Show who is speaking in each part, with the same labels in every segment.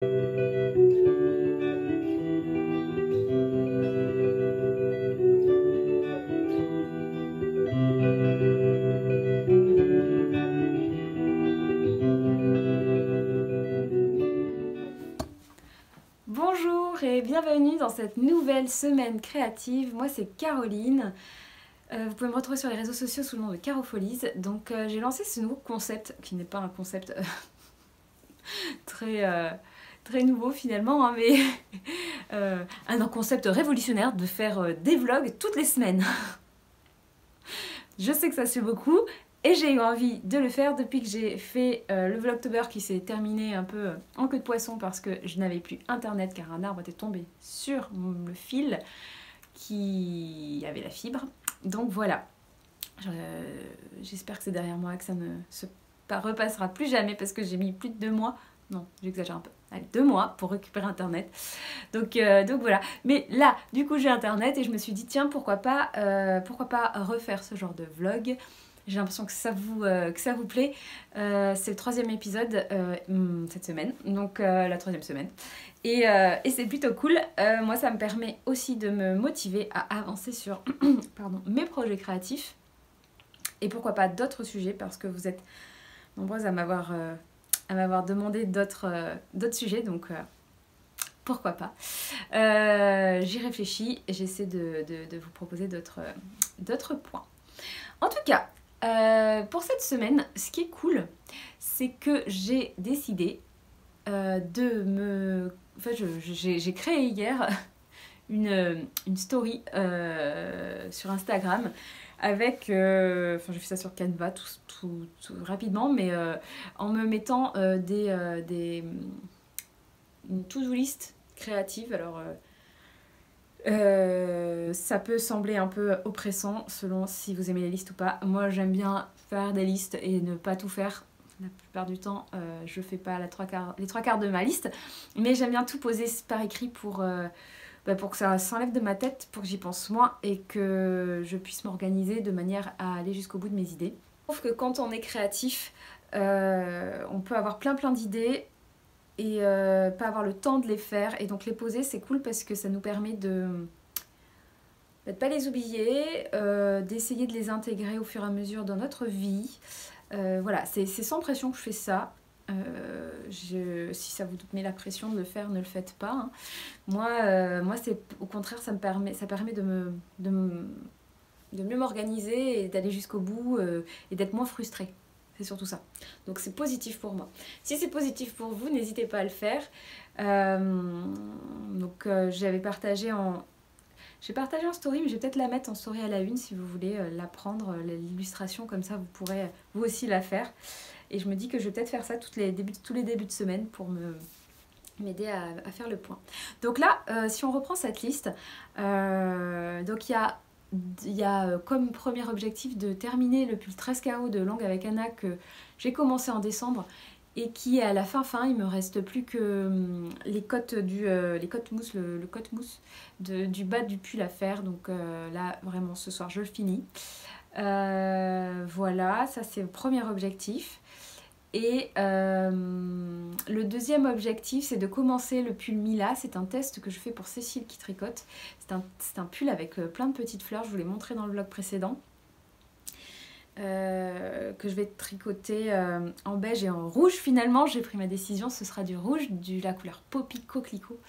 Speaker 1: Bonjour et bienvenue dans cette nouvelle semaine créative. Moi c'est Caroline. Vous pouvez me retrouver sur les réseaux sociaux sous le nom de Carofolies. Donc j'ai lancé ce nouveau concept, qui n'est pas un concept très nouveau finalement, hein, mais un concept révolutionnaire de faire des vlogs toutes les semaines. Je sais que ça se fait beaucoup et j'ai eu envie de le faire depuis que j'ai fait le Vlogtober qui s'est terminé un peu en queue de poisson parce que je n'avais plus internet car un arbre était tombé sur le fil qui avait la fibre. Donc voilà, j'espère que c'est derrière moi, que ça ne se repassera plus jamais parce que j'ai mis plus de 2 mois, non j'exagère un peu, allez 2 mois pour récupérer internet. Donc voilà, mais là du coup j'ai internet et je me suis dit tiens pourquoi pas refaire ce genre de vlog. J'ai l'impression que ça vous plaît. C'est le 3e épisode cette semaine, donc la 3e semaine. Et c'est plutôt cool. Moi, ça me permet aussi de me motiver à avancer sur pardon, mes projets créatifs. Et pourquoi pas d'autres sujets, parce que vous êtes nombreuses à m'avoir demandé d'autres sujets, donc pourquoi pas. J'y réfléchis et j'essaie de vous proposer d'autres points. En tout cas, pour cette semaine, ce qui est cool, c'est que j'ai décidé Enfin, j'ai créé hier une story sur Instagram avec... Enfin, j'ai fait ça sur Canva tout rapidement, mais en me mettant une to-do list créative. Alors... ça peut sembler un peu oppressant selon si vous aimez les listes ou pas. Moi j'aime bien faire des listes et ne pas tout faire. La plupart du temps je fais pas les 3/4 de ma liste, mais j'aime bien tout poser par écrit pour que ça s'enlève de ma tête, pour que j'y pense moins et que je puisse m'organiser de manière à aller jusqu'au bout de mes idées. Je trouve que quand on est créatif, on peut avoir plein d'idées et pas avoir le temps de les faire, et donc les poser c'est cool parce que ça nous permet de pas les oublier, d'essayer de les intégrer au fur et à mesure dans notre vie. Voilà, c'est sans pression que je fais ça. Si ça vous met la pression de le faire, ne le faites pas, hein. Moi c'est au contraire, ça permet de mieux m'organiser et d'aller jusqu'au bout et d'être moins frustrée. C'est surtout ça. Donc c'est positif pour moi. Si c'est positif pour vous, n'hésitez pas à le faire. J'ai partagé en story, mais je vais peut-être la mettre en story à la une si vous voulez la prendre, l'illustration, comme ça vous pourrez vous aussi la faire. Et je me dis que je vais peut-être faire ça tous les débuts de semaine pour m'aider à faire le point. Donc là, si on reprend cette liste, donc il y a comme premier objectif de terminer le pull 13KO de Langue avec Anna que j'ai commencé en décembre et qui à la fin il me reste plus que les cottes mousse, le cotte mousse du bas du pull à faire. Donc là vraiment ce soir je le finis. Voilà, ça c'est le premier objectif. Et le deuxième objectif, c'est de commencer le pull Mila. C'est un test que je fais pour Cécile qui tricote. C'est un pull avec plein de petites fleurs, je vous l'ai montré dans le vlog précédent. Que je vais tricoter en beige et en rouge. Finalement, j'ai pris ma décision, ce sera du rouge, la couleur Poppy Coquelicot.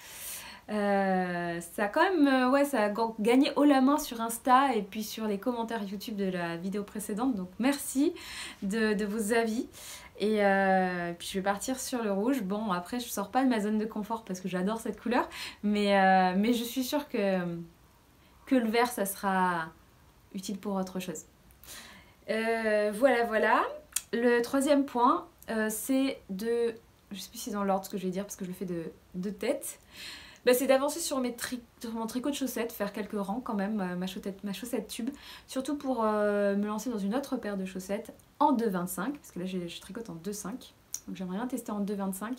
Speaker 1: Ça a quand même ça a gagné haut la main sur Insta et puis sur les commentaires YouTube de la vidéo précédente, donc merci de vos avis. Et puis je vais partir sur le rouge. Bon, après je sors pas de ma zone de confort parce que j'adore cette couleur, mais je suis sûre que le vert ça sera utile pour autre chose. Voilà. Le troisième point c'est de... Je sais plus si c'est dans l'ordre ce que je vais dire parce que je le fais de tête. C'est d'avancer sur mon tricot de chaussettes, faire quelques rangs quand même, ma chaussette tube, surtout pour me lancer dans une autre paire de chaussettes en 2,25, parce que là je tricote en 2,5, donc j'aimerais bien tester en 2,25,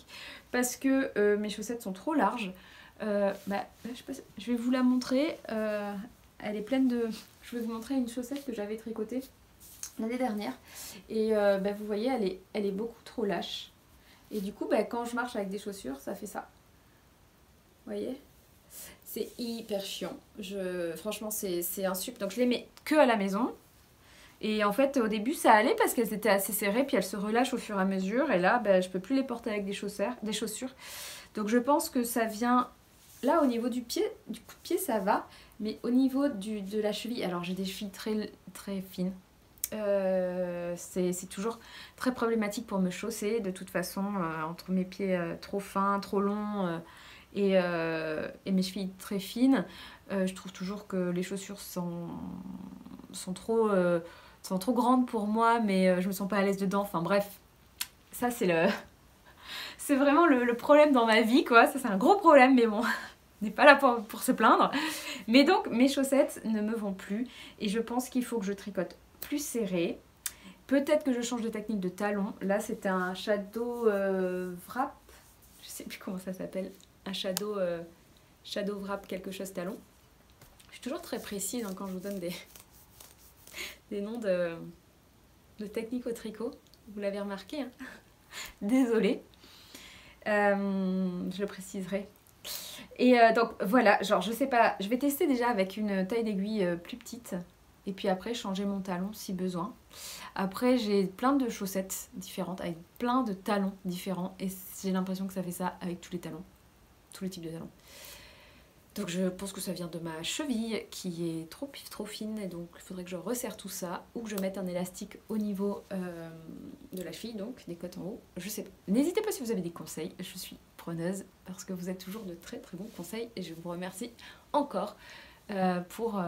Speaker 1: parce que mes chaussettes sont trop larges. Là, je vais vous la montrer, elle est pleine de... Je vais vous montrer une chaussette que j'avais tricotée l'année dernière, et vous voyez elle est beaucoup trop lâche. Et du coup, bah, quand je marche avec des chaussures, ça fait ça. Vous voyez? C'est hyper chiant. Franchement, c'est un sup. Donc je les mets que à la maison. Et en fait, au début, ça allait parce qu'elles étaient assez serrées, puis elles se relâchent au fur et à mesure. Et là, bah, je peux plus les porter avec des chaussures. Donc je pense que ça vient... Là, au niveau du pied, du coup de pied, ça va. Mais au niveau de la cheville, alors j'ai des chevilles très, très fines. C'est toujours très problématique pour me chausser. De toute façon, entre mes pieds trop fins, trop longs et mes chevilles très fines, je trouve toujours que les chaussures sont trop grandes pour moi, mais je me sens pas à l'aise dedans. Enfin bref, ça c'est vraiment le problème dans ma vie, quoi. Ça c'est un gros problème, mais bon, on n'est pas là pour se plaindre. Mais donc mes chaussettes ne me vont plus et je pense qu'il faut que je tricote plus serré. Peut-être que je change de technique de talon. Là c'est un shadow wrap, je sais plus comment ça s'appelle, un shadow wrap quelque chose talon. Je suis toujours très précise hein, quand je vous donne des noms de techniques au tricot. Vous l'avez remarqué, hein. Désolée. Je le préciserai. Et donc voilà, genre je sais pas, je vais tester déjà avec une taille d'aiguille plus petite. Et puis après changer mon talon si besoin. Après j'ai plein de chaussettes différentes avec plein de talons différents. Et j'ai l'impression que ça fait ça avec tous les talons. Tous les types de talons. Donc je pense que ça vient de ma cheville qui est trop fine et donc il faudrait que je resserre tout ça ou que je mette un élastique au niveau de la cheville, donc des côtes en haut, je sais pas. N'hésitez pas si vous avez des conseils, je suis preneuse parce que vous êtes toujours de très bons conseils et je vous remercie encore pour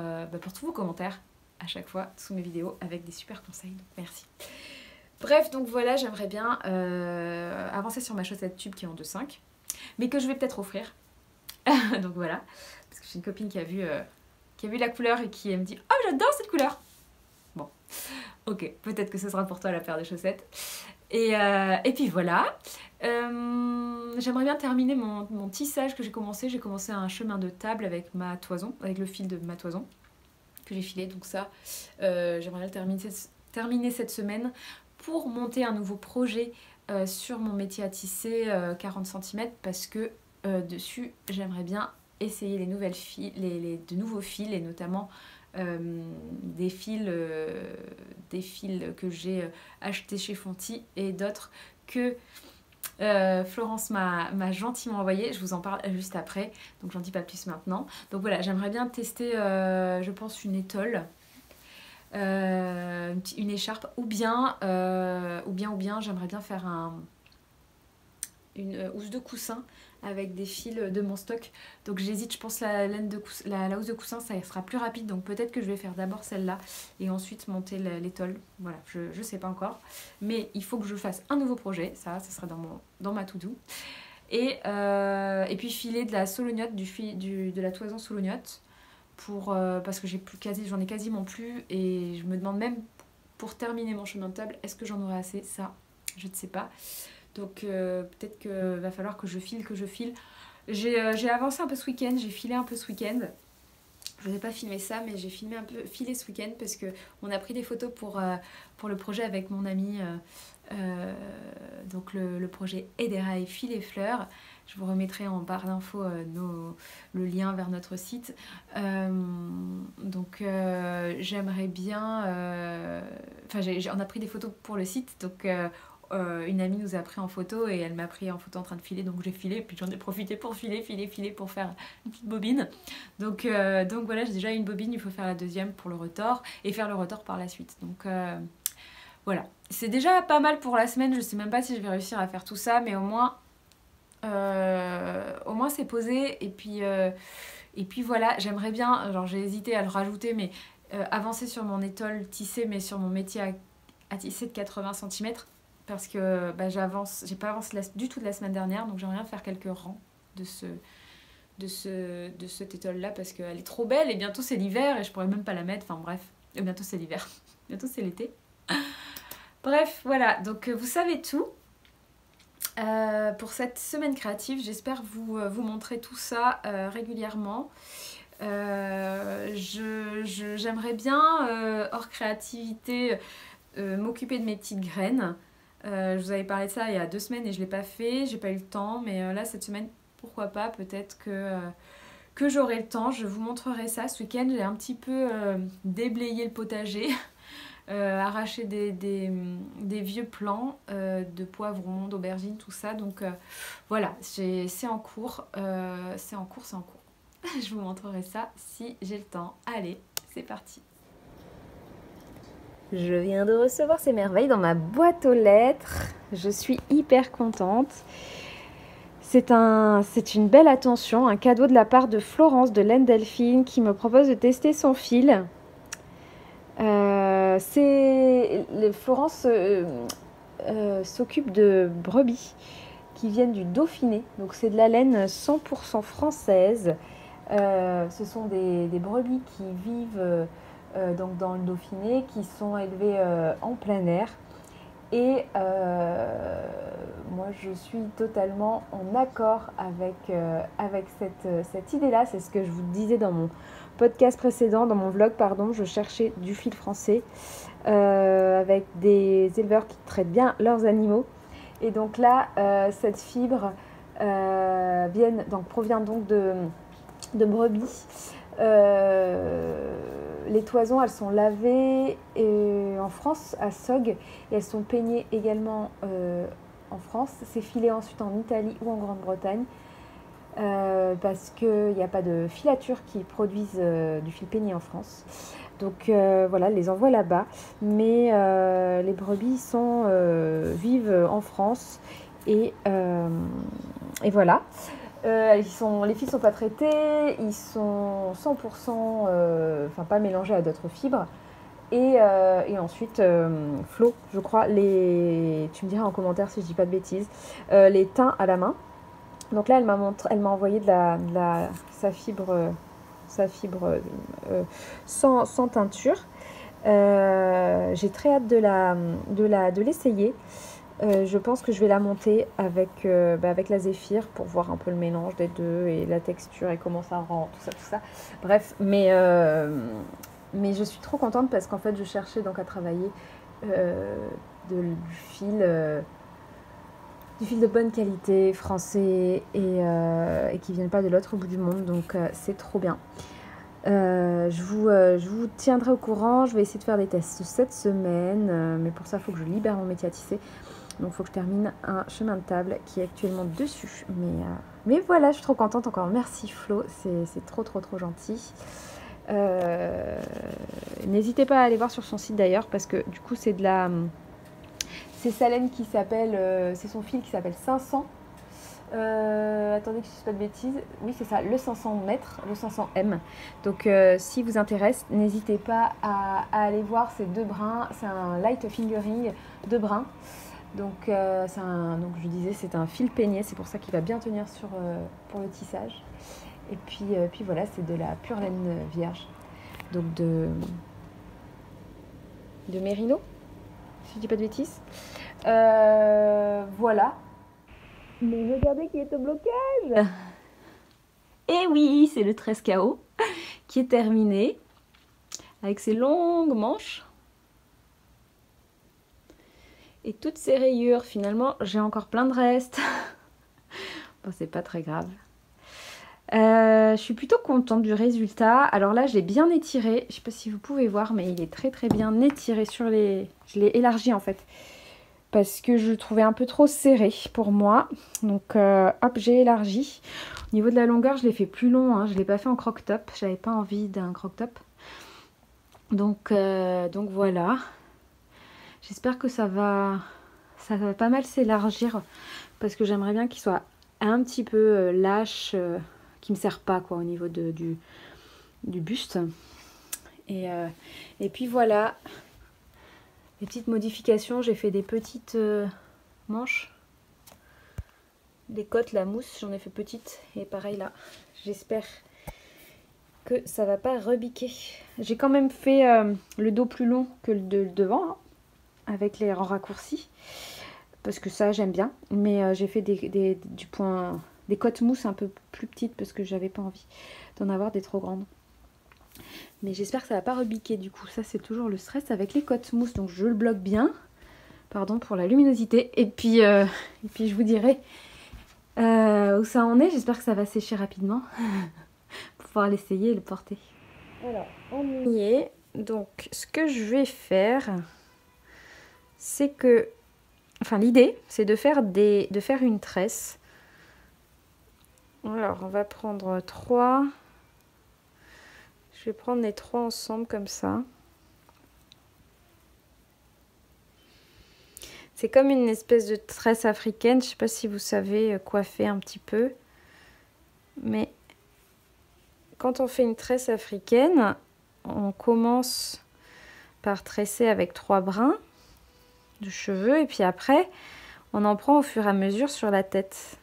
Speaker 1: tous vos commentaires à chaque fois sous mes vidéos avec des super conseils, donc merci. Bref, donc voilà, j'aimerais bien avancer sur ma chaussette tube qui est en 2,5 mais que je vais peut-être offrir. Donc voilà, parce que j'ai une copine qui a vu la couleur et qui me dit « Oh j'adore cette couleur !» Bon, ok, peut-être que ce sera pour toi la paire de chaussettes. Et puis voilà, j'aimerais bien terminer mon tissage que j'ai commencé. J'ai commencé un chemin de table avec ma toison, avec le fil de ma toison que j'ai filé. Donc ça, j'aimerais bien terminer cette semaine pour monter un nouveau projet sur mon métier à tisser 40 cm parce que dessus j'aimerais bien essayer de nouveaux fils et notamment des fils que j'ai achetés chez Fonty et d'autres que Florence m'a gentiment envoyé. Je vous en parle juste après, donc j'en dis pas plus maintenant. Donc voilà, j'aimerais bien tester je pense une étole, une écharpe ou bien j'aimerais bien faire une housse de coussin avec des fils de mon stock. Donc j'hésite, je pense la housse de coussin ça sera plus rapide, donc peut-être que je vais faire d'abord celle-là et ensuite monter l'étole. Voilà, je sais pas encore. Mais il faut que je fasse un nouveau projet, ça sera dans ma to-do. Et puis filer de la solognotte, de la toison solognotte parce que j'en ai quasiment plus et je me demande même pour terminer mon chemin de table, est-ce que j'en aurai assez? Ça, je ne sais pas. Donc peut-être qu'il va falloir que je file. J'ai avancé un peu ce week-end, j'ai filé un peu ce week-end. Je n'ai pas filmé ça, mais j'ai filé ce week-end parce qu'on a pris des photos pour le projet avec mon ami. Donc le projet Ederail Fil et Fleurs. Je vous remettrai en barre d'infos le lien vers notre site. Donc j'aimerais bien... on a pris des photos pour le site, donc... une amie nous a pris en photo et elle m'a pris en photo en train de filer, donc j'ai filé et puis j'en ai profité pour filer pour faire une petite bobine. Donc voilà, j'ai déjà une bobine, il faut faire la deuxième pour le retors et faire le retors par la suite. Donc voilà, c'est déjà pas mal pour la semaine, je sais même pas si je vais réussir à faire tout ça, mais au moins c'est posé et puis voilà, j'aimerais bien, genre j'ai hésité à le rajouter, mais avancer sur mon étole tissée, mais sur mon métier à tisser de 80 cm. Parce que j'ai pas avancé du tout de la semaine dernière, donc j'aimerais bien faire quelques rangs de cette étole là parce qu'elle est trop belle et bientôt c'est l'hiver et je pourrais même pas la mettre, enfin bref, et bientôt c'est l'hiver, bientôt c'est l'été. Bref, voilà, donc vous savez tout pour cette semaine créative. J'espère vous montrer tout ça régulièrement. J'aimerais bien, hors créativité, m'occuper de mes petites graines. Je vous avais parlé de ça il y a 2 semaines et je ne l'ai pas fait, j'ai pas eu le temps, mais là cette semaine, pourquoi pas, peut-être que j'aurai le temps. Je vous montrerai ça ce week-end. J'ai un petit peu déblayé le potager, arraché des vieux plants de poivrons, d'aubergines, tout ça. Donc voilà, c'est en cours, c'est en cours. Je vous montrerai ça si j'ai le temps. Allez, c'est parti. Je viens de recevoir ces merveilles dans ma boîte aux lettres. Je suis hyper contente. C'est une belle attention, un cadeau de la part de Florence de Laine Delphine qui me propose de tester son fil. Florence s'occupe de brebis qui viennent du Dauphiné. Donc c'est de la laine 100% française. Ce sont des brebis qui vivent donc dans le Dauphiné, qui sont élevées en plein air. Et moi, je suis totalement en accord avec cette idée-là. C'est ce que je vous disais dans mon podcast précédent, dans mon vlog, pardon. Je cherchais du fil français avec des éleveurs qui traitent bien leurs animaux. Et donc là, cette fibre provient donc de brebis. Les toisons, elles sont lavées en France, à Sogg, et elles sont peignées également en France. C'est filé ensuite en Italie ou en Grande-Bretagne, parce qu'il n'y a pas de filature qui produisent du fil peigné en France. Donc voilà, elles les envoient là-bas. Mais les brebis vivent en France, et voilà. Les fils sont pas traités, ils sont 100%, pas mélangés à d'autres fibres. Et ensuite, Flo, je crois, tu me diras en commentaire si je dis pas de bêtises, les teints à la main. Donc là, elle m'a envoyé sa fibre sans teinture. J'ai très hâte de l'essayer. Je pense que je vais la monter avec la Zéphyr pour voir un peu le mélange des deux et la texture et comment ça rend, tout ça. Bref, mais je suis trop contente parce qu'en fait, je cherchais donc à travailler du fil de bonne qualité, français et qui ne viennent pas de l'autre bout du monde. Donc, c'est trop bien. Je vous tiendrai au courant. Je vais essayer de faire des tests cette semaine, mais pour ça, il faut que je libère mon métier à tisser. Donc il faut que je termine un chemin de table qui est actuellement dessus. Mais voilà, je suis trop contente encore. Merci Flo, c'est trop gentil. N'hésitez pas à aller voir sur son site d'ailleurs, parce que du coup c'est sa laine qui s'appelle, c'est son fil qui s'appelle 500. Attendez que je ne dise pas de bêtises. Oui, c'est ça, le 500 mètres, le 500M. Donc si vous intéresse, n'hésitez pas à aller voir ces 2 brins. C'est un light fingering 2 brins. Donc, donc je disais, c'est un fil peigné, c'est pour ça qu'il va bien tenir pour le tissage. Et puis voilà, c'est de la pure laine vierge. Donc de mérino, si je dis pas de bêtises. Voilà. Mais regardez qui est au blocage. Et oui, c'est le 13 KO qui est terminé avec ses longues manches. Et toutes ces rayures, finalement, j'ai encore plein de restes. Bon, c'est pas très grave. Je suis plutôt contente du résultat. Alors là, je l'ai bien étiré. Je sais pas si vous pouvez voir, mais il est très bien étiré sur les... Je l'ai élargi en fait. Parce que je le trouvais un peu trop serré pour moi. Donc hop, j'ai élargi. Au niveau de la longueur, je l'ai fait plus long. Hein. Je ne l'ai pas fait en croc-top. J'avais pas envie d'un croc-top. Donc voilà. J'espère que ça va pas mal s'élargir parce que j'aimerais bien qu'il soit un petit peu lâche, qui me serre pas quoi au niveau du buste. Et puis voilà, les petites modifications, j'ai fait des petites manches, des côtes, la mousse, j'en ai fait petites et pareil là, j'espère que ça va pas rebiquer. J'ai quand même fait le dos plus long que le devant, hein, avec les rangs raccourcis, parce que ça j'aime bien, mais j'ai fait des côtes mousse un peu plus petites parce que j'avais pas envie d'en avoir des trop grandes. Mais j'espère que ça va pas rebiquer du coup. Ça c'est toujours le stress avec les côtes mousse, donc je le bloque bien Pardon pour la luminosité. Et puis je vous dirai où ça en est. J'espère que ça va sécher rapidement pour pouvoir l'essayer et le porter. Alors, on y est. Donc, ce que je vais faire, c'est que... Enfin, l'idée, c'est de faire une tresse. Alors, on va prendre 3. Je vais prendre les 3 ensemble comme ça. C'est comme une espèce de tresse africaine. Je ne sais pas si vous savez coiffer un petit peu. Mais quand on fait une tresse africaine, on commence par tresser avec 3 brins de cheveux. Et puis après, on en prend au fur et à mesure sur la tête.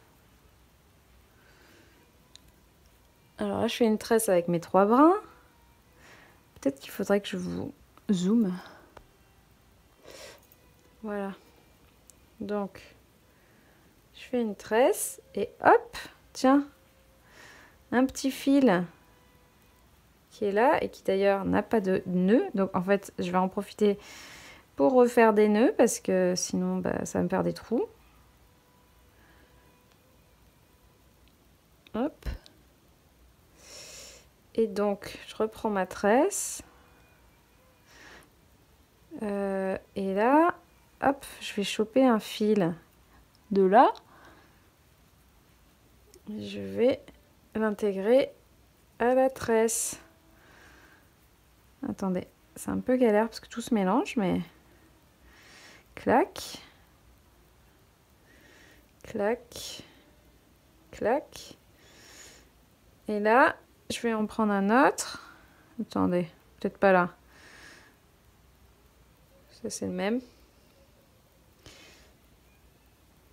Speaker 1: Alors là, je fais une tresse avec mes 3 brins. Peut-être qu'il faudrait que je vous zoome. Voilà. Donc, je fais une tresse et hop, tiens, un petit fil qui est là et qui d'ailleurs n'a pas de nœud. Donc en fait, je vais en profiter pour refaire des nœuds parce que sinon, bah, ça va me faire des trous. Hop. Et donc, je reprends ma tresse. Et là, hop, je vais choper un fil de là. Je vais l'intégrer à la tresse. Attendez, c'est un peu galère parce que tout se mélange, mais... Clac. Clac. Clac. Et là, je vais en prendre un autre. Attendez, peut-être pas là. Ça, c'est le même.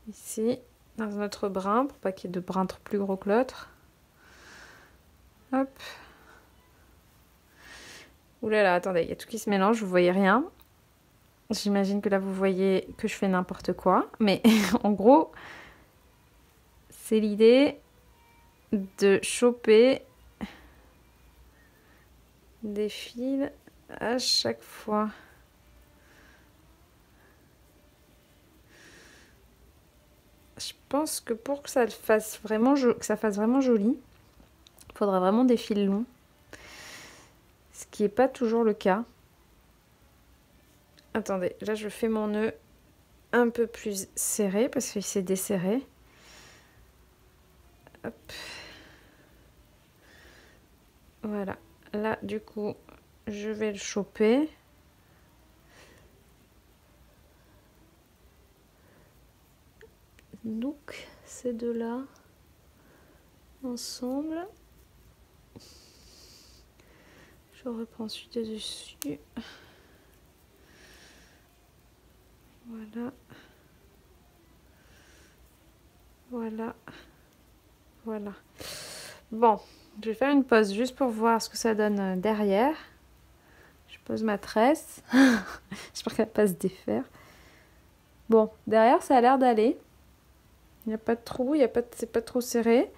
Speaker 1: Ici, dans un autre brin, pour pas qu'il y ait de brins plus gros que l'autre. Hop. Ouh là là, attendez, il y a tout qui se mélange, vous voyez rien. J'imagine que là, vous voyez que je fais n'importe quoi. Mais en gros, c'est l'idée de choper des fils à chaque fois. Je pense que pour que ça fasse vraiment joli, il faudra vraiment des fils longs. Ce qui n'est pas toujours le cas. Attendez, là je fais mon nœud un peu plus serré parce qu'il s'est desserré. Hop. Voilà. Là du coup, je vais le choper. Donc ces deux-là ensemble. Je reprends celui de dessus. Voilà. Voilà. Voilà. Bon, je vais faire une pause juste pour voir ce que ça donne derrière. Je pose ma tresse. J'espère qu'elle va pas se défaire. Bon, derrière ça a l'air d'aller. Il n'y a pas de trou, c'est pas trop serré.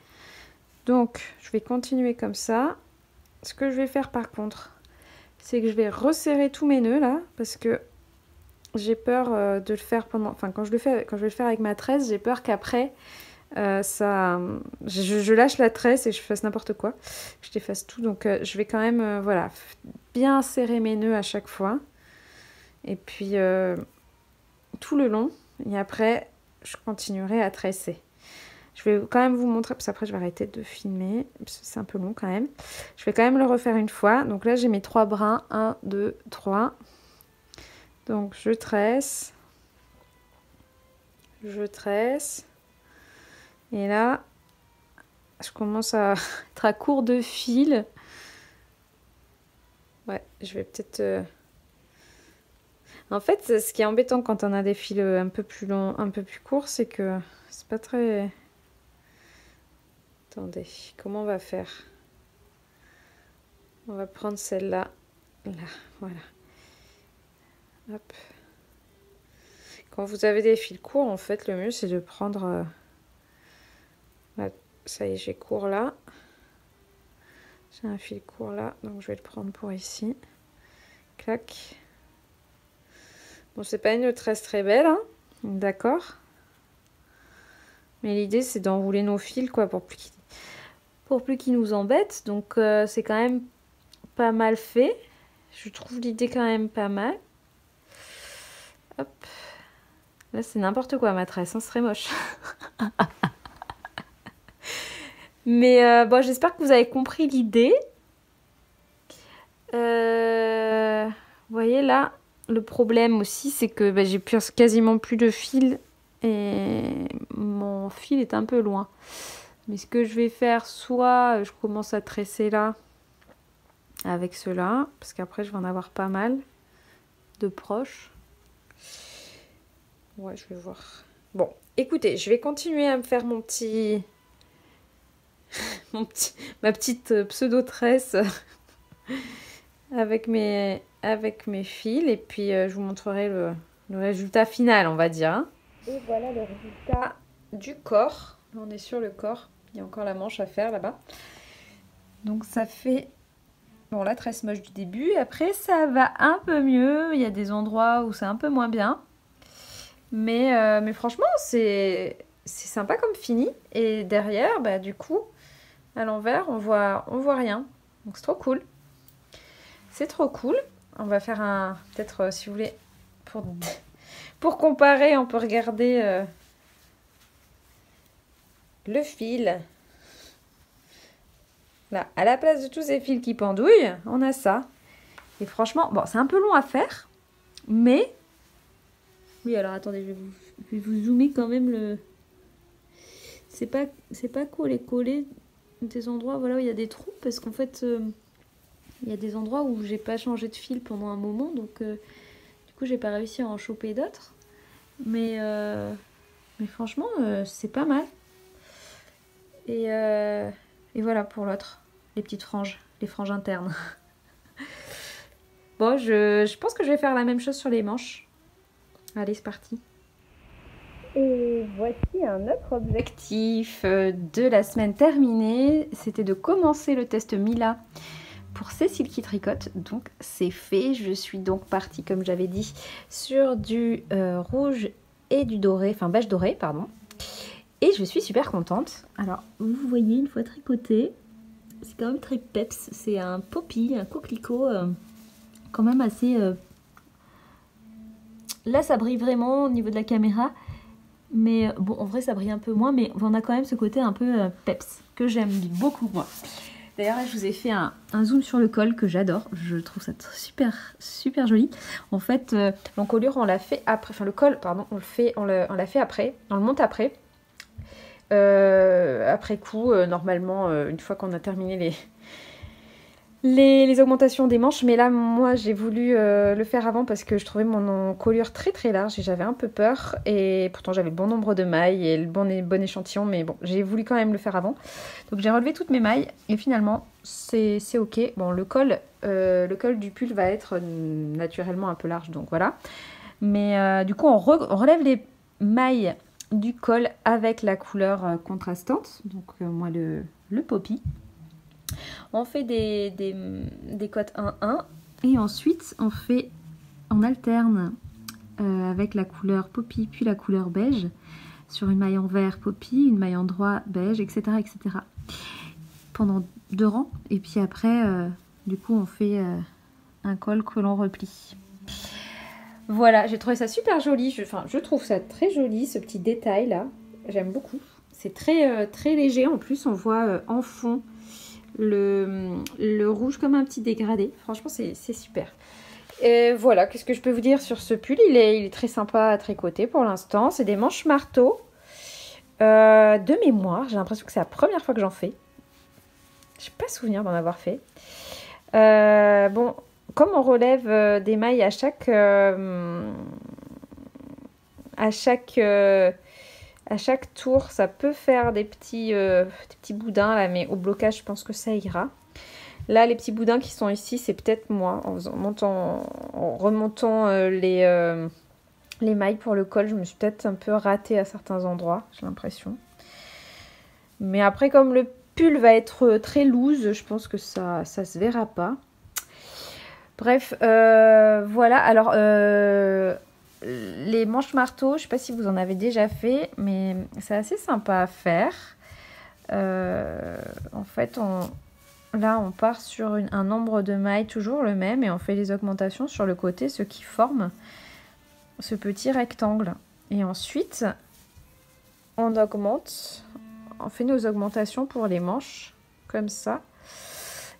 Speaker 1: Donc, je vais continuer comme ça. Ce que je vais faire par contre, c'est que je vais resserrer tous mes nœuds là, parce que j'ai peur de le faire pendant... Enfin, quand je vais le faire avec ma tresse, j'ai peur qu'après, je lâche la tresse et je fasse n'importe quoi. Je défasse tout, donc je vais quand même, voilà, bien serrer mes nœuds à chaque fois. Et puis, tout le long. Et après, je continuerai à tresser. Je vais quand même vous montrer, parce qu'après je vais arrêter de filmer, parce que c'est un peu long quand même. Je vais quand même le refaire une fois. Donc là j'ai mes 3 brins, 1, 2, 3. Donc je tresse. Je tresse. Et là, je commence à être à court de fil. Ouais, je vais peut-être... En fait, ce qui est embêtant quand on a des fils un peu plus longs, un peu plus courts, c'est que c'est pas très... Attendez, comment on va faire? On va prendre celle-là. Là, voilà. Hop. Quand vous avez des fils courts, en fait, le mieux, c'est de prendre... ça y est, j'ai court là. J'ai un fil court là, donc je vais le prendre pour ici. Clac. Bon, c'est pas une tresse très belle, hein, d'accord. Mais l'idée, c'est d'enrouler nos fils, quoi, pour plus qu'ils nous embêtent. Donc, c'est quand même pas mal fait. Je trouve l'idée quand même pas mal. Hop. Là, c'est n'importe quoi, ma tresse, hein, ce serait moche. Mais bon, j'espère que vous avez compris l'idée. Vous voyez, là, le problème aussi, c'est que bah, j'ai quasiment plus de fil. Et mon fil est un peu loin. Mais ce que je vais faire, soit je commence à tresser là avec cela, parce qu'après je vais en avoir pas mal de proches. Ouais, je vais voir. Bon, écoutez, je vais continuer à me faire mon petit... ma petite pseudo-tresse avec mes fils. Et puis je vous montrerai le résultat final, on va dire. Et voilà le résultat du corps. Là, on est sur le corps. Il y a encore la manche à faire là-bas. Donc ça fait... Bon, la tresse moche du début. Après, ça va un peu mieux. Il y a des endroits où c'est un peu moins bien. Mais franchement, c'est sympa comme fini. Et derrière, bah, du coup, à l'envers, on voit rien. Donc c'est trop cool. C'est trop cool. On va faire un... Peut-être, si vous voulez, pour comparer, on peut regarder le fil. Là, à la place de tous ces fils qui pendouillent, on a ça. Et franchement, bon, c'est un peu long à faire, mais... Oui, alors attendez, je vais vous zoomer quand même le... C'est pas collé des endroits, voilà, où il y a des trous, parce qu'en fait, il y a des endroits où j'ai pas changé de fil pendant un moment, donc du coup, j'ai pas réussi à en choper d'autres. Mais franchement, c'est pas mal. Et voilà pour l'autre, les petites franges, les franges internes. Bon, je pense que je vais faire la même chose sur les manches. Allez, c'est parti. Et voici un autre objectif de la semaine terminée. C'était de commencer le test Mila pour Cécile qui tricote. Donc c'est fait. Je suis donc partie, comme j'avais dit, sur du rouge et du doré, enfin beige doré, pardon. Et je suis super contente. Alors, vous voyez, une fois tricoté, c'est quand même très peps. C'est un poppy, un coquelicot, quand même assez... Là, ça brille vraiment au niveau de la caméra. Mais bon, en vrai, ça brille un peu moins. Mais on a quand même ce côté un peu peps, que j'aime beaucoup, moi. D'ailleurs, là, je vous ai fait un zoom sur le col que j'adore. Je trouve ça super joli. En fait, l'encolure, on l'a fait après. Enfin, le col, pardon, on l'a fait après. On le monte après. Après coup, normalement, une fois qu'on a terminé les augmentations des manches. Mais là, moi, j'ai voulu le faire avant parce que je trouvais mon encolure très large et j'avais un peu peur. Et pourtant, j'avais le bon nombre de mailles et le bon échantillon. Mais bon, j'ai voulu quand même le faire avant. Donc, j'ai relevé toutes mes mailles et finalement, c'est ok. Bon, le col du pull va être naturellement un peu large. Donc, voilà. Mais du coup, on relève les mailles du col avec la couleur contrastante. Donc, moi, le poppy. On fait des cotes 1-1 et ensuite on alterne avec la couleur poppy puis la couleur beige sur une maille en vert poppy, une maille en droit beige, etc. pendant 2 rangs. Et puis après, du coup, on fait un col que l'on replie. Voilà, j'ai trouvé ça super joli. Je trouve ça très joli, ce petit détail là. J'aime beaucoup. C'est très léger. En plus, on voit en fond le rouge comme un petit dégradé. Franchement, c'est super. Et voilà, qu'est-ce que je peux vous dire sur ce pull? Il est très sympa à tricoter pour l'instant. C'est des manches marteau. De mémoire, j'ai l'impression que c'est la première fois que j'en fais. Je n'ai pas souvenir d'en avoir fait. Bon, comme on relève des mailles à chaque tour, ça peut faire des petits boudins là, mais au blocage, je pense que ça ira. Là, les petits boudins qui sont ici, c'est peut-être moi. En remontant les mailles pour le col, je me suis peut-être un peu ratée à certains endroits, j'ai l'impression. Mais après, comme le pull va être très loose, je pense que ça se verra pas. Bref, voilà. Alors, les manches marteau, je sais pas si vous en avez déjà fait, mais c'est assez sympa à faire. En fait, là, on part sur un nombre de mailles toujours le même et on fait les augmentations sur le côté, ce qui forme ce petit rectangle. Et ensuite, on augmente, on fait nos augmentations pour les manches, comme ça.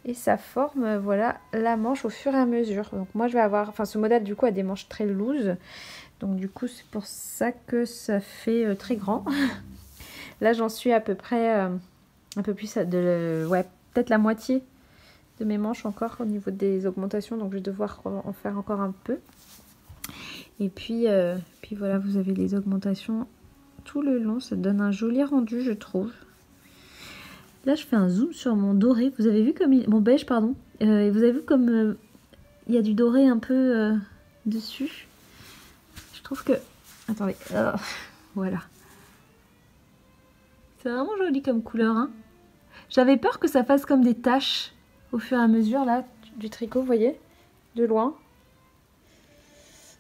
Speaker 1: Et ça forme, voilà, la manche au fur et à mesure. Donc moi, je vais avoir, enfin ce modèle du coup a des manches très loose. Donc du coup, c'est pour ça que ça fait très grand. Là, j'en suis à peu près un peu plus ouais, peut-être la moitié de mes manches encore au niveau des augmentations. Donc je vais devoir en faire encore un peu. Et puis voilà, vous avez les augmentations tout le long. Ça donne un joli rendu, je trouve. Là, je fais un zoom sur mon doré. Vous avez vu comme mon beige, pardon. Et vous avez vu comme il y a du doré un peu dessus. Je trouve que... Attendez. Voilà. C'est vraiment joli comme couleur. Hein. J'avais peur que ça fasse comme des taches au fur et à mesure là du tricot, vous voyez, de loin.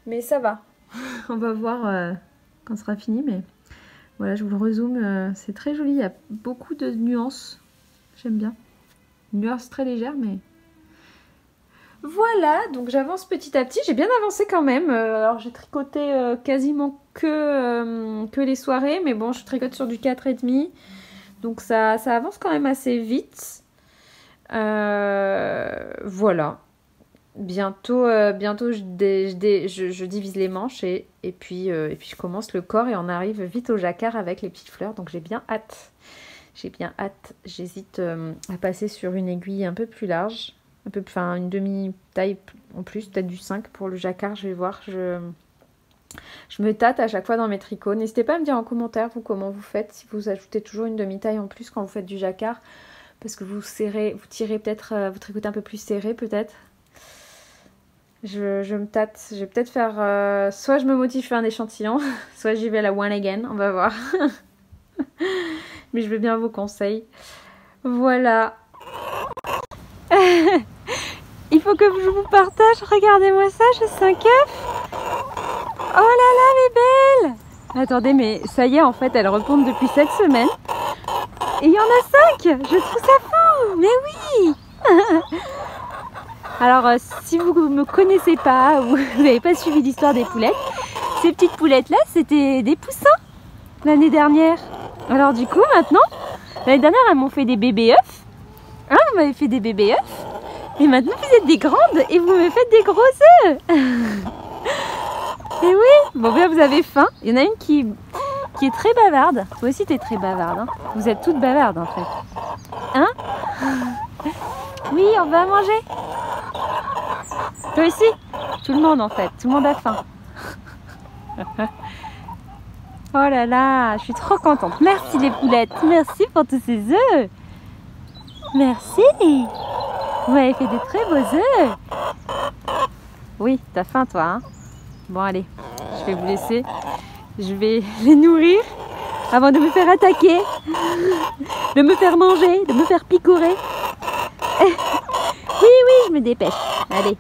Speaker 1: Mais ça va. On va voir quand ce sera fini. Mais voilà, je vous le rezoome. C'est très joli. Il y a beaucoup de nuances. J'aime bien. Une nuance très légère, mais... Voilà, donc j'avance petit à petit. J'ai bien avancé quand même. Alors j'ai tricoté quasiment que les soirées. Mais bon, je tricote sur du 4,5. Donc ça avance quand même assez vite. Voilà. Bientôt je divise les manches et puis je commence le corps et on arrive vite au jacquard avec les petites fleurs. Donc j'ai bien hâte. J'hésite à passer sur une aiguille un peu plus large. Enfin une demi-taille en plus, peut-être du 5 pour le jacquard. Je vais voir. Je me tâte à chaque fois dans mes tricots. N'hésitez pas à me dire en commentaire vous comment vous faites. Si vous ajoutez toujours une demi-taille en plus quand vous faites du jacquard. Parce que vous tirez peut-être, vous tricotez un peu plus serré peut-être. Je me tâte. Je vais peut-être faire... soit je me motive faire un échantillon, soit j'y vais à la one again. On va voir. Mais je veux bien vos conseils. Voilà. Il faut que je vous partage. Regardez-moi ça, j'ai 5 œufs. Oh là là, les belles. Attendez, mais ça y est, en fait, elles répondent depuis cette semaine. Et il y en a 5. Je trouve ça fou. Mais oui. Alors, si vous ne me connaissez pas ou vous n'avez pas suivi l'histoire des poulettes, ces petites poulettes-là, c'était des poussins l'année dernière. Alors du coup, maintenant, l'année dernière, elles m'ont fait des bébés œufs. Hein, vous m'avez fait des bébés œufs. Et maintenant, vous êtes des grandes et vous me faites des gros œufs. Et oui, bon, bien, vous avez faim. Il y en a une qui est très bavarde. Toi aussi, tu es très bavarde. Hein. Vous êtes toutes bavardes, en fait. Hein? Oui, on va manger. Toi aussi? Tout le monde, en fait. Tout le monde a faim. Oh là là, je suis trop contente. Merci les poulettes. Merci pour tous ces œufs. Merci. Vous m'avez fait des très beaux œufs. Oui, t'as faim toi, hein? Bon, allez, je vais vous laisser. Je vais les nourrir avant de me faire attaquer, de me faire manger, de me faire picorer. Oui, oui, je me dépêche. Allez.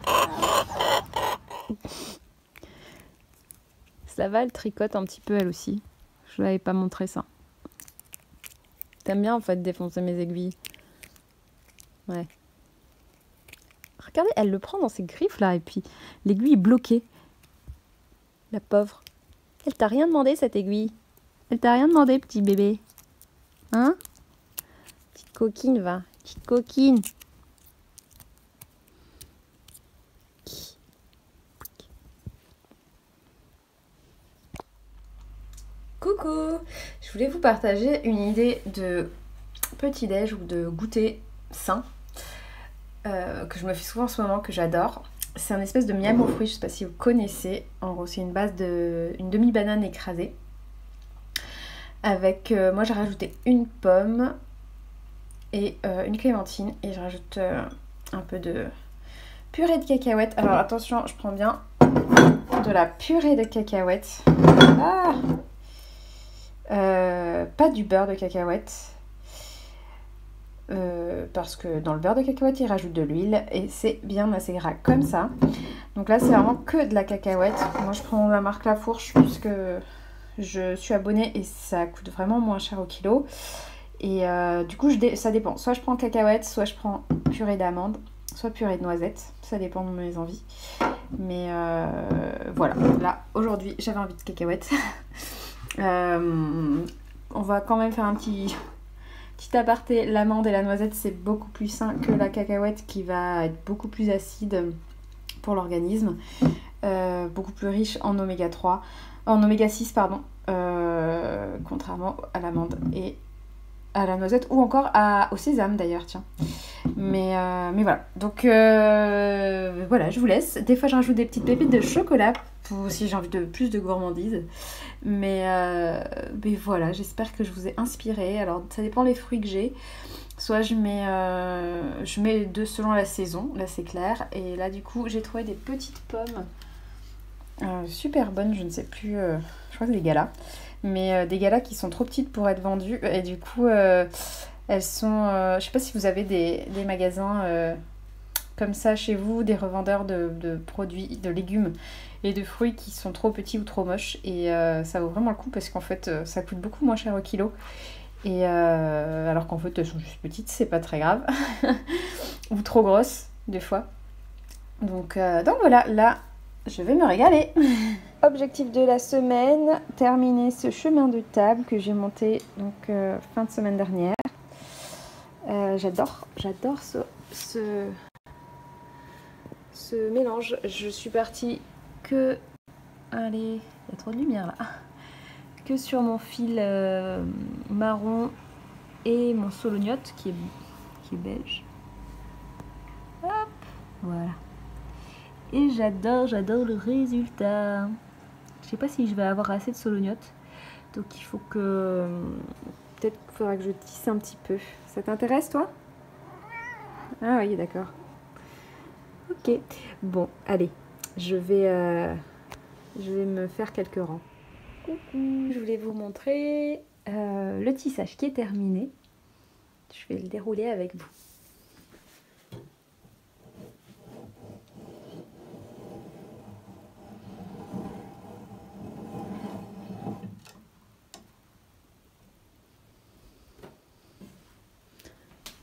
Speaker 1: Ça va, elle tricote un petit peu elle aussi. Je ne l'avais pas montré ça. T'aimes bien en fait défoncer mes aiguilles. Ouais. Regardez, elle le prend dans ses griffes là et puis l'aiguille est bloquée. La pauvre. Elle t'a rien demandé cette aiguille. Elle t'a rien demandé petit bébé. Hein? Petite coquine va. Petite coquine. Coucou! Je voulais vous partager une idée de petit-déj ou de goûter sain que je me fais souvent en ce moment, que j'adore. C'est un espèce de miam aux fruits, je ne sais pas si vous connaissez. En gros, c'est une base de une demi-banane écrasée. Avec, moi j'ai rajouté une pomme et une clémentine. Et je rajoute un peu de purée de cacahuètes. Alors attention, je prends bien de la purée de cacahuètes. Pas du beurre de cacahuètes. parce que dans le beurre de cacahuète, ils rajoutent de l'huile et c'est bien assez gras comme ça. Donc là, c'est vraiment que de la cacahuète. Moi, je prends la marque La Fourche puisque je suis abonnée et ça coûte vraiment moins cher au kilo. Et du coup, ça dépend. Soit je prends cacahuètes, soit je prends purée d'amandes, soit purée de noisettes. Ça dépend de mes envies. Mais voilà, là, aujourd'hui, j'avais envie de cacahuètes. On va quand même faire un petit aparté. L'amande et la noisette, c'est beaucoup plus sain que la cacahuète qui va être beaucoup plus acide pour l'organisme. Beaucoup plus riche en oméga 3, en oméga 6, pardon. Contrairement à l'amande et à la noisette ou encore au sésame d'ailleurs, tiens. Mais voilà. Donc voilà, je vous laisse. Des fois, je rajoute des petites pépites de chocolat pour si j'ai envie de plus de gourmandise. Mais voilà, j'espère que je vous ai inspiré. Alors, ça dépend les fruits que j'ai. Soit je mets deux selon la saison, là c'est clair. Et là, du coup, j'ai trouvé des petites pommes super bonnes. Je ne sais plus, je crois que c'est des galas. Mais des galas qui sont trop petites pour être vendues. Et du coup, elles sont... je sais pas si vous avez des magasins comme ça chez vous, des revendeurs de produits, de légumes et de fruits qui sont trop petits ou trop moches. Et ça vaut vraiment le coup parce qu'en fait, ça coûte beaucoup moins cher au kilo. Et alors qu'en fait, elles sont juste petites, c'est pas très grave. Ou trop grosses, des fois. Donc voilà, là, je vais me régaler. Objectif de la semaine, terminer ce chemin de table que j'ai monté donc fin de semaine dernière. J'adore ce mélange. Je suis partie que... Allez, il y a trop de lumière là. Que sur mon fil marron et mon solognote qui est beige. Hop, voilà. Et j'adore le résultat. Je sais pas si je vais avoir assez de solognote. Donc il faut que... Peut-être qu'il faudra que je tisse un petit peu. Ça t'intéresse toi? Ah oui, d'accord. Ok. Bon, allez. Je vais me faire quelques rangs. Coucou. Je voulais vous montrer le tissage qui est terminé. Je vais le dérouler avec vous.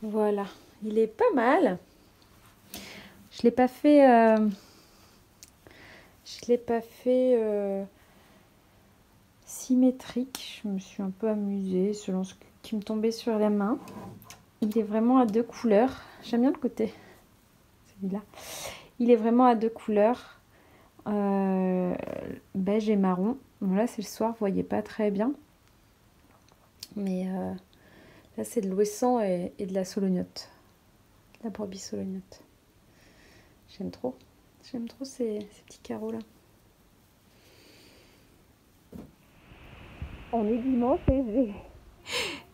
Speaker 1: Voilà, il est pas mal. Je l'ai pas fait symétrique. Je me suis un peu amusée selon ce qui me tombait sur les mains. Il est vraiment à deux couleurs. J'aime bien le côté, celui-là. Il est vraiment à deux couleurs, beige et marron. Bon, là, c'est le soir, vous voyez pas très bien. Mais là, c'est de l'ouessant et de la solognote. La brebis solognote. J'aime trop. J'aime trop ces petits carreaux-là. On est dimanche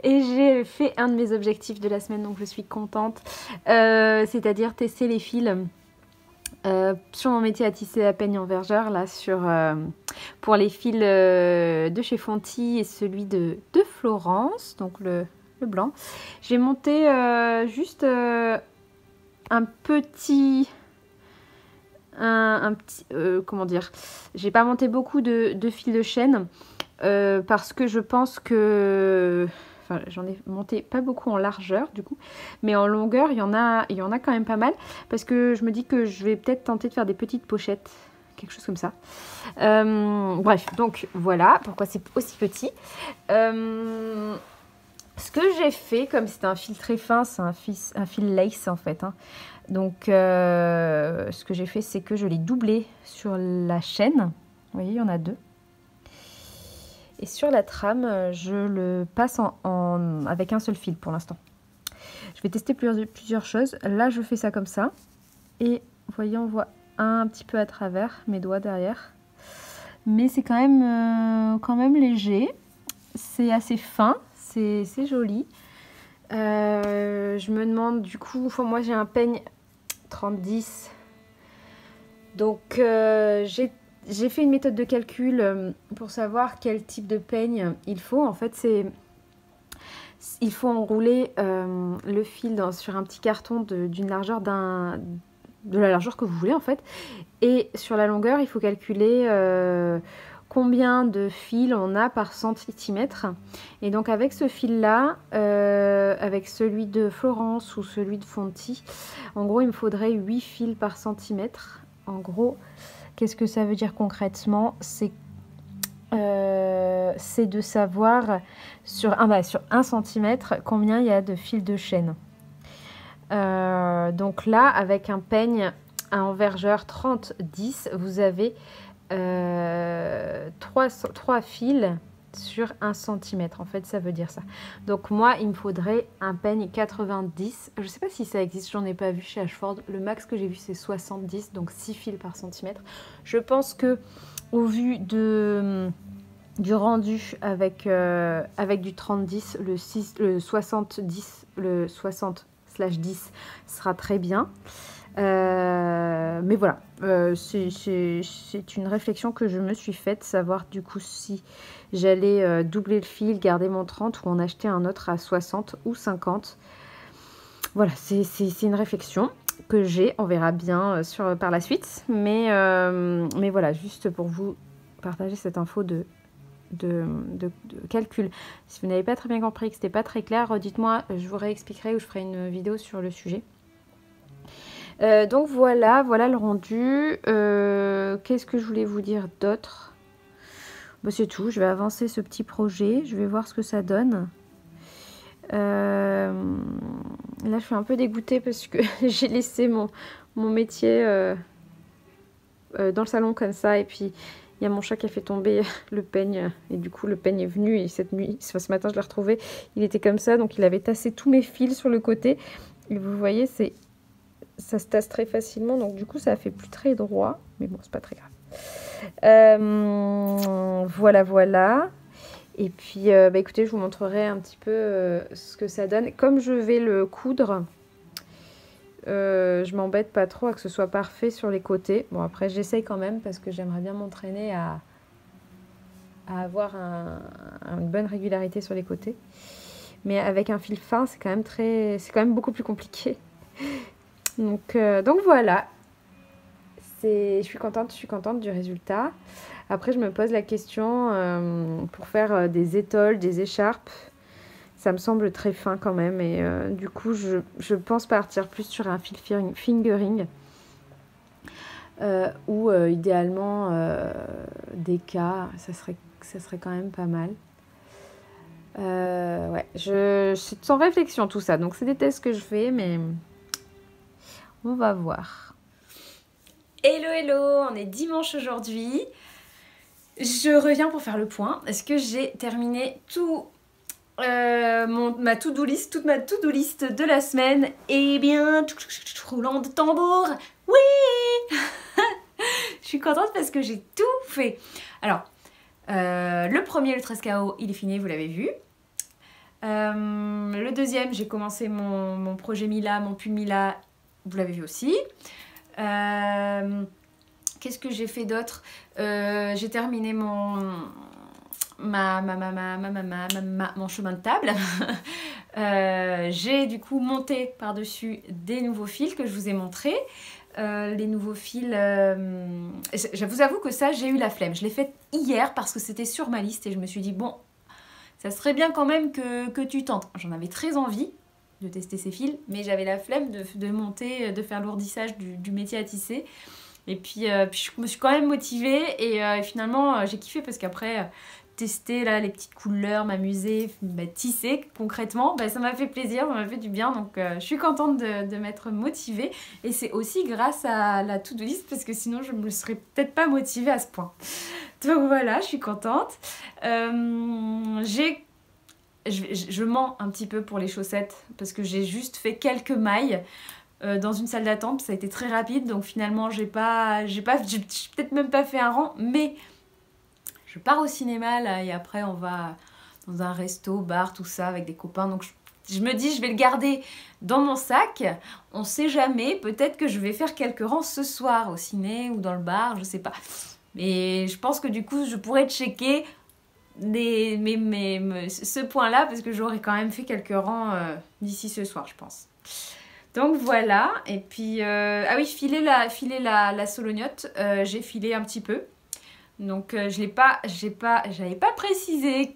Speaker 1: et j'ai fait un de mes objectifs de la semaine, donc je suis contente. C'est-à-dire tester les fils sur mon métier à tisser à peigne en vergeur, là, pour les fils de chez Fonty et celui de Florence, donc le blanc. J'ai monté juste un petit... comment dire, j'ai pas monté beaucoup de fils de chaîne parce que je pense que j'en ai monté pas beaucoup en largeur du coup, mais en longueur il y en a quand même pas mal parce que je me dis que je vais peut-être tenter de faire des petites pochettes, quelque chose comme ça. Bref, donc voilà pourquoi c'est aussi petit. Ce que j'ai fait, comme c'est un fil très fin, c'est un fil lace en fait, hein. Donc ce que j'ai fait, c'est que je l'ai doublé sur la chaîne. Vous voyez, il y en a deux. Et sur la trame, je le passe avec un seul fil pour l'instant. Je vais tester plusieurs choses. Là, je fais ça comme ça. Et vous voyez, on voit un petit peu à travers mes doigts derrière. Mais c'est quand même léger. C'est assez fin. C'est joli. Je me demande du coup, moi j'ai un peigne 30-10. Donc j'ai fait une méthode de calcul pour savoir quel type de peigne il faut. En fait, il faut enrouler le fil sur un petit carton d'une largeur de la largeur que vous voulez en fait. Et sur la longueur, il faut calculer combien de fils on a par centimètre. Et donc avec ce fil-là, avec celui de Florence ou celui de Fonty, en gros, il me faudrait 8 fils par centimètre. En gros, qu'est-ce que ça veut dire concrètement? C'est de savoir sur 1 centimètre combien il y a de fils de chaîne. Donc là, avec un peigne à envergeur 30-10, vous avez 3 fils sur 1 centimètre. En fait, ça veut dire ça. Donc moi, il me faudrait un peigne 90. Je ne sais pas si ça existe, j'en ai pas vu chez Ashford. Le max que j'ai vu, c'est 70, donc 6 fils par centimètre. Je pense que au vu du rendu avec du 30-10, le 70, le 60/10 sera très bien. Mais voilà, c'est une réflexion que je me suis faite, savoir du coup si j'allais doubler le fil, garder mon 30 ou en acheter un autre à 60 ou 50. Voilà, c'est une réflexion que j'ai, on verra bien par la suite. Mais voilà, juste pour vous partager cette info de calcul. Si vous n'avez pas très bien compris, que ce n'était pas très clair, dites-moi, je vous réexpliquerai ou je ferai une vidéo sur le sujet. Donc voilà le rendu. Qu'est-ce que je voulais vous dire d'autre? Bah, c'est tout, je vais avancer ce petit projet, je vais voir ce que ça donne. Là je suis un peu dégoûtée parce que j'ai laissé mon métier dans le salon comme ça, et puis il y a mon chat qui a fait tomber le peigne, et du coup le peigne est venu, et cette nuit, ce matin je l'ai retrouvé, il était comme ça, donc il avait tassé tous mes fils sur le côté, et vous voyez, ça se tasse très facilement, donc du coup ça fait plus très droit, mais bon, c'est pas très grave. Voilà. Et puis bah, écoutez, je vous montrerai un petit peu ce que ça donne. Comme je vais le coudre, je m'embête pas trop à que ce soit parfait sur les côtés. Bon, après j'essaye quand même parce que j'aimerais bien m'entraîner à avoir une bonne régularité sur les côtés. Mais avec un fil fin, c'est quand même beaucoup plus compliqué. Donc voilà. Je suis contente du résultat. Après, je me pose la question pour faire des étoles, des écharpes. Ça me semble très fin quand même. Et du coup, je pense partir plus sur un fil fingering. Ou idéalement des cas. Ça serait quand même pas mal. Ouais, c'est sans réflexion tout ça. Donc, c'est des tests que je fais, mais on va voir. Hello, on est dimanche aujourd'hui. Je reviens pour faire le point. Est-ce que j'ai terminé ma to-do list, toute ma to-do list de la semaine? Eh bien, roulant de tambour, oui. Je suis contente parce que j'ai tout fait. Alors, le premier, le 13 KO, il est fini, vous l'avez vu. Le deuxième, j'ai commencé mon projet Mila, mon pull Mila, vous l'avez vu aussi. Qu'est-ce que j'ai fait d'autre? J'ai terminé mon chemin de table. J'ai du coup monté par-dessus des nouveaux fils que je vous ai montrés. Les nouveaux fils, je vous avoue que ça, j'ai eu la flemme. Je l'ai fait hier parce que c'était sur ma liste et je me suis dit, bon, ça serait bien quand même que tu tentes. J'en avais très envie de tester ces fils, mais j'avais la flemme de monter, de faire lourdissage du métier à tisser. Et puis je me suis quand même motivée et finalement j'ai kiffé parce qu'après tester là les petites couleurs, m'amuser, tisser concrètement, ça m'a fait plaisir, ça m'a fait du bien, donc je suis contente de m'être motivée, et c'est aussi grâce à la to-do list parce que sinon je me serais peut-être pas motivée à ce point. Donc voilà, je suis contente. Je mens un petit peu pour les chaussettes parce que j'ai juste fait quelques mailles dans une salle d'attente, ça a été très rapide, donc finalement j'ai peut-être même pas fait un rang, mais je pars au cinéma là, et après on va dans un resto, bar, tout ça avec des copains, donc je me dis je vais le garder dans mon sac, on sait jamais, peut-être que je vais faire quelques rangs ce soir au ciné ou dans le bar, je sais pas, mais je pense que du coup je pourrais checker ce point-là parce que j'aurais quand même fait quelques rangs d'ici ce soir, je pense. Donc voilà, et puis... ah oui, filer la solognotte, j'ai filé un petit peu. Donc j'avais pas précisé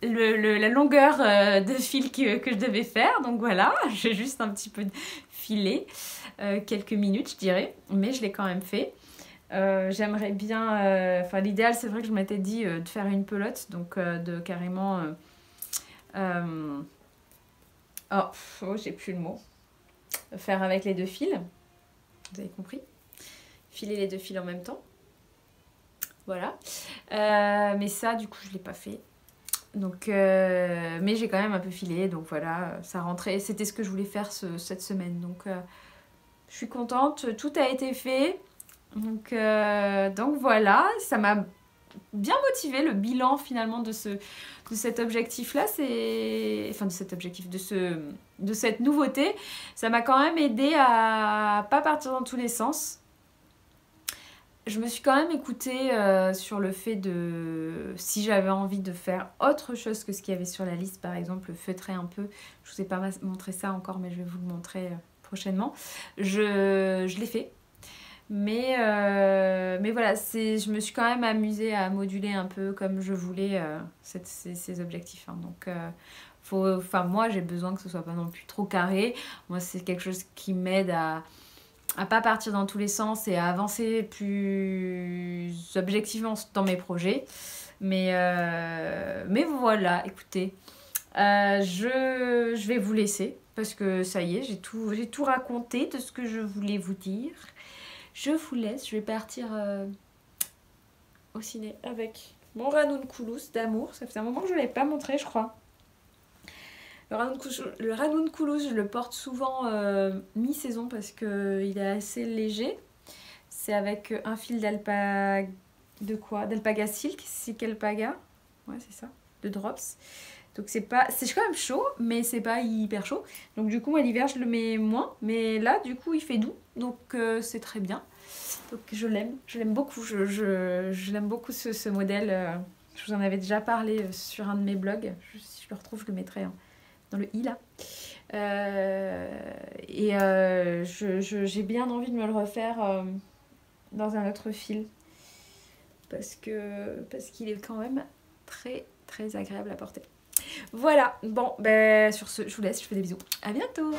Speaker 1: la longueur de fil que je devais faire. Donc voilà, j'ai juste un petit peu filé, quelques minutes je dirais, mais je l'ai quand même fait. J'aimerais bien... Enfin l'idéal c'est vrai que je m'étais dit de faire une pelote, donc de carrément... oh, j'ai plus le mot. Faire avec les deux fils, vous avez compris, filer les deux fils en même temps, voilà, mais ça du coup je l'ai pas fait, donc mais j'ai quand même un peu filé, donc voilà, ça rentrait, c'était ce que je voulais faire cette semaine, donc je suis contente, tout a été fait, donc voilà, ça m'a bien motivé, le bilan finalement de cet objectif là, enfin de cet objectif, de cette nouveauté, ça m'a quand même aidé à pas partir dans tous les sens. Je me suis quand même écoutée sur le fait de si j'avais envie de faire autre chose que ce qu'il y avait sur la liste, par exemple feutrer un peu, je vous ai pas montré ça encore mais je vais vous le montrer prochainement, je l'ai fait. Mais voilà, je me suis quand même amusée à moduler un peu comme je voulais ces objectifs. Hein. Donc, moi, j'ai besoin que ce soit pas non plus trop carré. Moi, c'est quelque chose qui m'aide à pas partir dans tous les sens et à avancer plus objectivement dans mes projets. Mais voilà, écoutez, je vais vous laisser parce que ça y est, j'ai tout raconté de ce que je voulais vous dire. Je vous laisse, je vais partir au ciné avec mon Ranunculus d'amour. Ça fait un moment que je ne l'avais pas montré, je crois. Le Ranunculus, je le porte souvent mi-saison parce qu'il est assez léger. C'est avec un fil d'alpaga silk, silk alpaga. Ouais, c'est ça, de drops. Donc c'est quand même chaud, mais c'est pas hyper chaud. Donc du coup, moi l'hiver, je le mets moins. Mais là, du coup, il fait doux. Donc c'est très bien. Donc je l'aime beaucoup. Je l'aime beaucoup ce modèle. Je vous en avais déjà parlé sur un de mes blogs. Si je le retrouve, je le mettrai dans le i là. J'ai bien envie de me le refaire dans un autre fil. Parce qu'il est quand même très très agréable à porter. Voilà, bon, sur ce, je vous laisse, je vous fais des bisous. À bientôt!